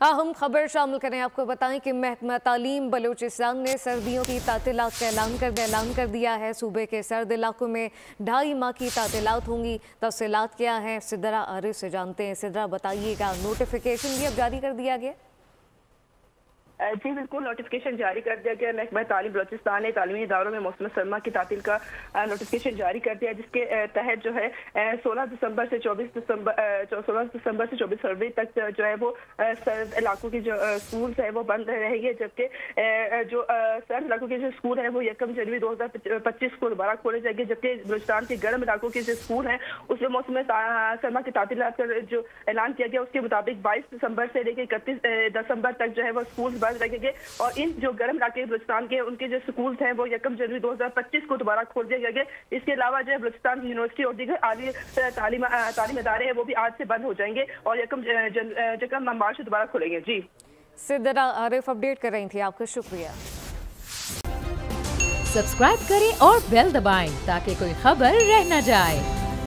अहम खबर शामिल करें। आपको बताएं कि महकमा तालीम बलूचिस्तान ने सर्दियों की तातीलात का ऐलान कर दिया है। सूबे के सर्द इलाकों में 2.5 माह की तातीलात होंगी। तफसीलात क्या हैं, सिद्रा आरिफ से जानते हैं। सिद्रा, बताइएगा, नोटिफिकेशन भी अब जारी कर दिया गया? जी बिल्कुल, नोटिफिकेशन जारी कर दिया गया। महकमा तालीम बलूचिस्तान ने तालीमी इदारों में मौसम सरमा की तातील का नोटिफिकेशन जारी कर दिया, जिसके तहत जो है 16 दिसंबर से 24 फरवरी तक जो है वो सर्द इलाकों की जो स्कूल है वो बंद रहेंगे, जबकि जो सर्द इलाकों के जो स्कूल है वो 1 जनवरी 2025 को दोबारा खोले जाएंगे। जबकि बलूचिस्तान के गर्म इलाकों के जो स्कूल हैं उसमें मौसम सरमा की तातीलात का जो ऐलान किया गया उसके मुताबिक 22 दिसंबर से लेकर 31 दिसंबर तक जो है वो स्कूल लगेंगे। और इन जो गर्म इलाके बलूचिस्तान के उनके जो स्कूल हैं वो 1 जनवरी 2025 को दोबारा खोल दिए जाएंगे। इसके अलावा जो है बलूचिस्तान की यूनिवर्सिटी और दीगर आली तालीम इदारे हैं वो भी आज से बंद हो जाएंगे और 1 मार्च से दोबारा खुलेंगे। जी, सिद्रा आरिफ अपडेट कर रही थी, आपका शुक्रिया। सब्सक्राइब करें और बेल दबाएं ताकि कोई खबर रह न जाए।